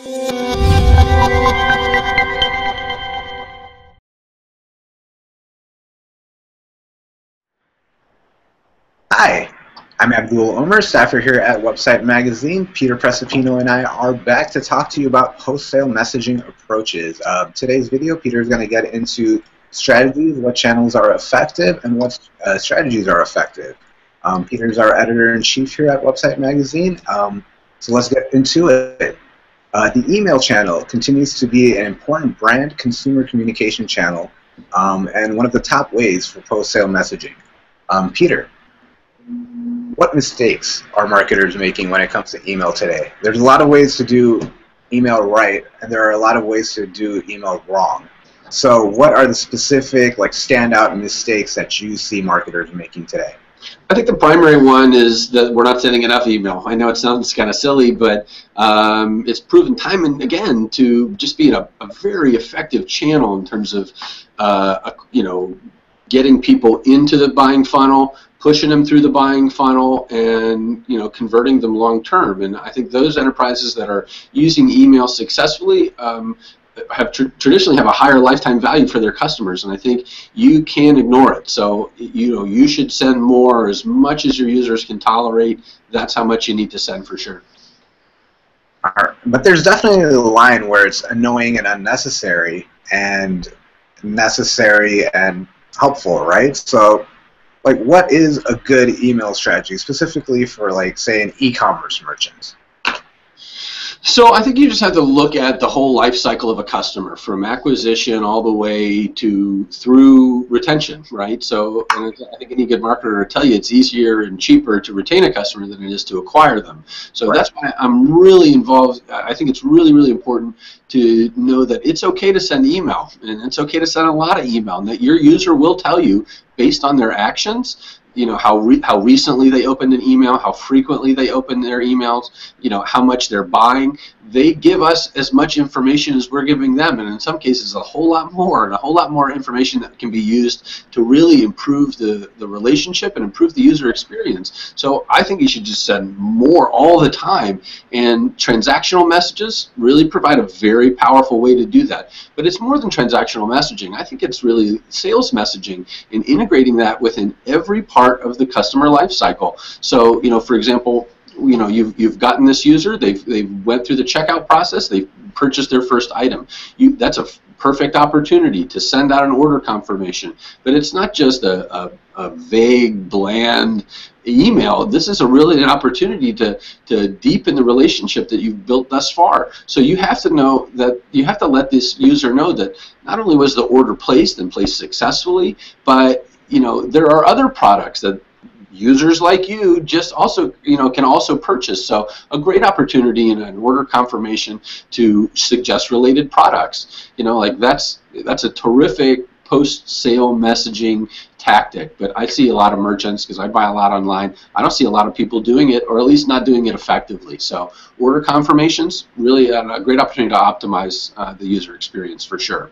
Hi, I'm Abdul Omer, staffer here at Website Magazine. Peter Presapino and I are back to talk to you about post-sale messaging approaches. Today's video, Peter is going to get into strategies, what channels are effective, and what strategies are effective. Peter's our editor-in-chief here at Website Magazine, so let's get into it. The email channel continues to be an important brand consumer communication channel and one of the top ways for post-sale messaging. Peter, what mistakes are marketers making when it comes to email today? There's a lot of ways to do email right, and there are a lot of ways to do email wrong. So what are the specific, standout mistakes that you see marketers making today? I think the primary one is that we're not sending enough email. I know it sounds kind of silly, but it's proven time and again to just be a very effective channel in terms of getting people into the buying funnel, pushing them through the buying funnel, and converting them long term. And I think those enterprises that are using email successfully traditionally have a higher lifetime value for their customers, and I think you can't ignore it. So you should send more, as much as your users can tolerate. That's how much you need to send for sure. But there's definitely a line where it's annoying and unnecessary, and necessary and helpful, right? So what is a good email strategy specifically for, say, an e-commerce merchant? So I think you just have to look at the whole life cycle of a customer, from acquisition all the way through retention, right? So I think any good marketer will tell you it's easier and cheaper to retain a customer than it is to acquire them. So That's why I'm really involved. I think it's really, really important to know that it's okay to send email, and it's okay to send a lot of email, and that your user will tell you, based on their actions, how recently they opened an email, how frequently they open their emails, how much they're buying. They give us as much information as we're giving them, and in some cases a whole lot more, and a whole lot more information that can be used to really improve the relationship and improve the user experience. So I think you should just send more all the time, and transactional messages really provide a very powerful way to do that. But it's more than transactional messaging. I think it's really sales messaging and integrating that within every part of the customer life cycle. So, for example, you've gotten this user, they've went through the checkout process, they've purchased their first item. That's a perfect opportunity to send out an order confirmation. But it's not just a vague, bland email. This is really an opportunity to deepen the relationship that you've built thus far. So you have to know that you have to let this user know that not only was the order placed and placed successfully, but there are other products that users like you just also can also purchase. So a great opportunity in an order confirmation to suggest related products. That's a terrific post-sale messaging tactic. But I see a lot of merchants, because I buy a lot online, I don't see a lot of people doing it, or at least not doing it effectively. So order confirmations, really a great opportunity to optimize the user experience for sure.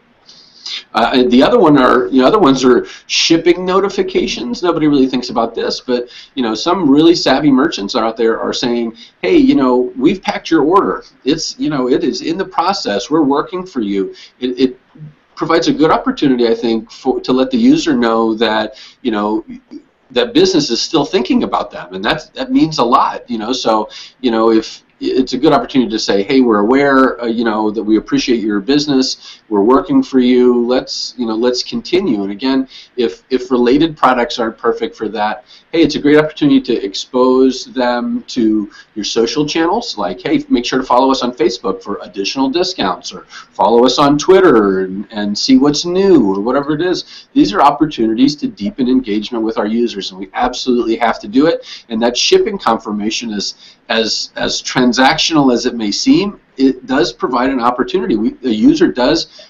And the other ones are shipping notifications. Nobody really thinks about this, but some really savvy merchants out there are saying, hey, we've packed your order. It is in the process. We're working for you. It provides a good opportunity, I think, to let the user know that that business is still thinking about them, and that means a lot. So if it's a good opportunity to say, hey, we're aware, that we appreciate your business. We're working for you. Let's continue. And again, if related products aren't perfect for that, hey, it's a great opportunity to expose them to your social channels. Like, hey, make sure to follow us on Facebook for additional discounts, or follow us on Twitter and see what's new, or whatever it is. These are opportunities to deepen engagement with our users, and we absolutely have to do it. And that shipping confirmation is as transactional as it may seem. It does provide an opportunity. The user does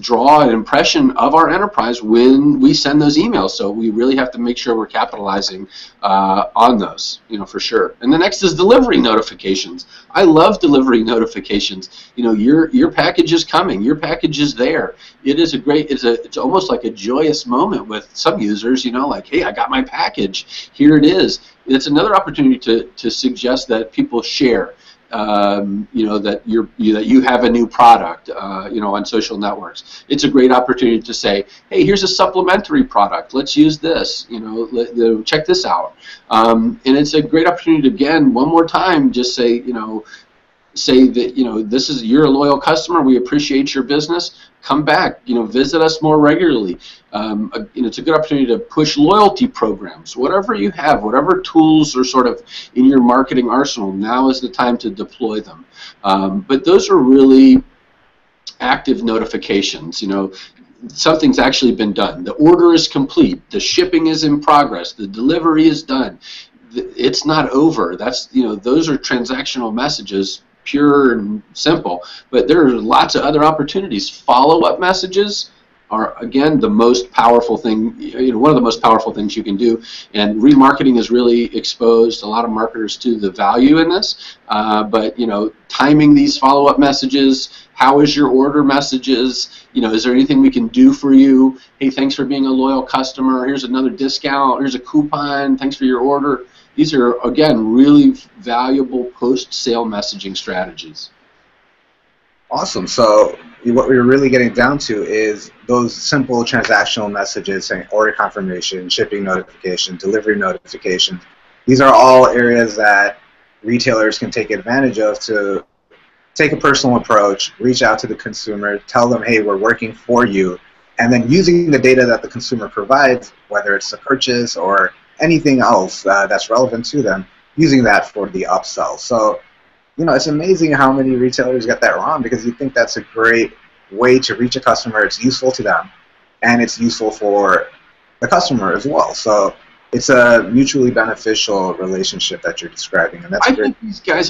draw an impression of our enterprise when we send those emails. So we really have to make sure we're capitalizing on those, for sure. And the next is delivery notifications. I love delivery notifications. Your package is coming. Your package is there. It is it's almost like a joyous moment with some users. Like, hey, I got my package. Here it is. It's another opportunity to suggest that people share. that you have a new product, on social networks. It's a great opportunity to say, hey, here's a supplementary product. Let's use this. Check this out. And it's a great opportunity to, again, one more time, just say, say that, this is, you're a loyal customer. We appreciate your business. Come back. Visit us more regularly. It's a good opportunity to push loyalty programs. Whatever you have, whatever tools are sort of in your marketing arsenal, now is the time to deploy them. But those are really active notifications. Something's actually been done. The order is complete. The shipping is in progress. The delivery is done. It's not over. That's, those are transactional messages, pure and simple. But there are lots of other opportunities. Follow-up messages are, again, the most powerful thing, one of the most powerful things you can do. And remarketing has really exposed a lot of marketers to the value in this. But, timing these follow-up messages, how is your order messages, is there anything we can do for you? Hey, thanks for being a loyal customer. Here's another discount. Here's a coupon. Thanks for your order. These are, again, really valuable post-sale messaging strategies. Awesome. So what we're really getting down to is those simple transactional messages saying order confirmation, shipping notification, delivery notification. These are all areas that retailers can take advantage of to take a personal approach, reach out to the consumer, tell them, hey, we're working for you, and then using the data that the consumer provides, whether it's a purchase or anything else that's relevant to them, using that for the upsell. So, it's amazing how many retailers get that wrong, because you think that's a great way to reach a customer. It's useful to them, and it's useful for the customer as well. So it's a mutually beneficial relationship that you're describing, and that's great.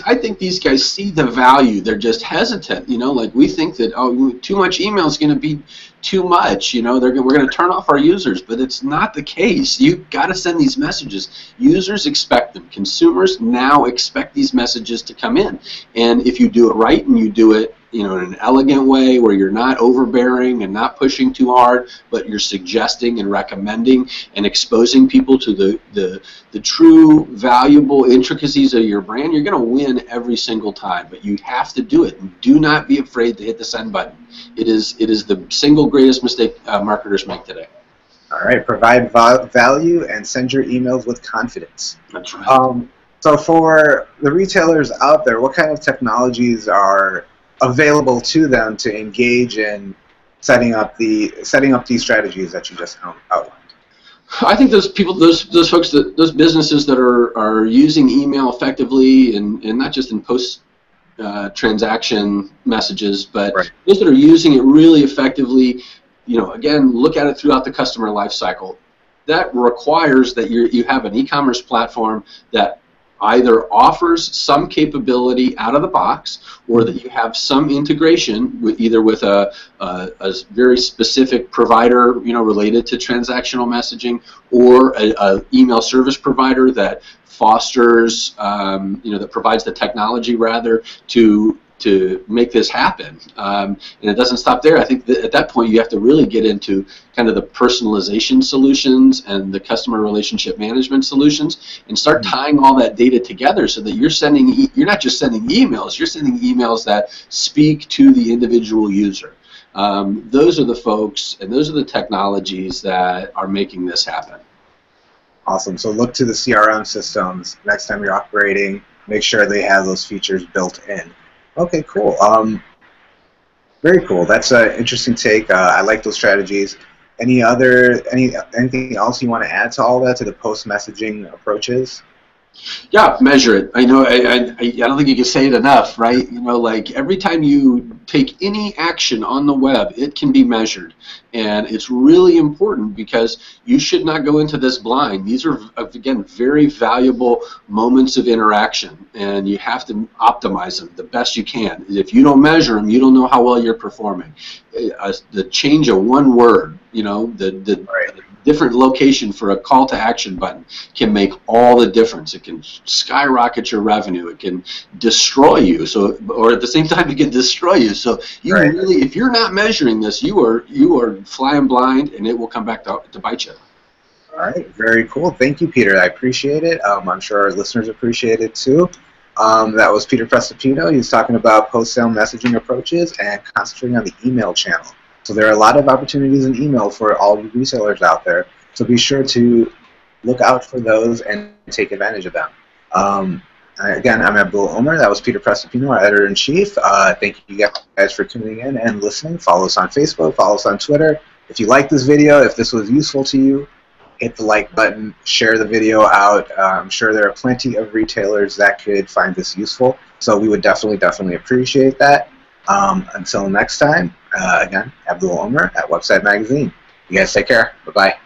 I think these guys see the value. They're just hesitant. Like we think that, oh, too much email is going to be too much. We're going to turn off our users, but it's not the case. You've got to send these messages. Users expect them. Consumers now expect these messages to come in, and if you do it right and you do it in an elegant way where you're not overbearing and not pushing too hard, but you're suggesting and recommending and exposing people to the true valuable intricacies of your brand, you're going to win every single time. But you have to do it. And do not be afraid to hit the send button. It is the single greatest mistake marketers make today. All right, provide value and send your emails with confidence. That's right. So for the retailers out there, what kind of technologies are available to them to engage in setting up these strategies that you just outlined? I think those people, those folks, those businesses that are using email effectively, and not just in post transaction messages, but right, those that are using it really effectively, again, look at it throughout the customer life cycle. That requires that you have an e-commerce platform that either offers some capability out of the box, or that you have some integration with either with a very specific provider, related to transactional messaging, or a email service provider that fosters, that provides the technology rather to make this happen. And it doesn't stop there. I think that at that point you have to really get into kind of the personalization solutions and the customer relationship management solutions, and start tying all that data together so that you're not just sending emails, you're sending emails that speak to the individual user. Those are the folks and those are the technologies that are making this happen. Awesome. So look to the CRM systems next time you're operating. Make sure they have those features built in. Okay, cool. Very cool. That's an interesting take. I like those strategies. Anything else you want to add to all that, to the post messaging approaches? Yeah, measure it. I don't think you can say it enough, right? Like every time you take any action on the web, it can be measured. And it's really important, because you should not go into this blind. These are, again, very valuable moments of interaction, and you have to optimize them the best you can. If you don't measure them, you don't know how well you're performing. The change of one word, the different location for a call to action button can make all the difference. It can skyrocket your revenue. It can destroy you. Or at the same time, it can destroy you. So you really, if you're not measuring this, you are flying blind, and it will come back to bite you. All right, very cool. Thank you, Peter. I appreciate it. I'm sure our listeners appreciate it too. That was Peter Prestipino. He was talking about post-sale messaging approaches and concentrating on the email channel. So there are a lot of opportunities in email for all you resellers out there. So be sure to look out for those and take advantage of them. Again, I'm Abdul Omer. That was Peter Prestipino, our editor-in-chief. Thank you guys for tuning in and listening. Follow us on Facebook. Follow us on Twitter. If you like this video, if this was useful to you, hit the like button, share the video out. I'm sure there are plenty of retailers that could find this useful. So we would definitely appreciate that. Until next time, again, Abdul Omer at Website Magazine. You guys take care. Bye-bye.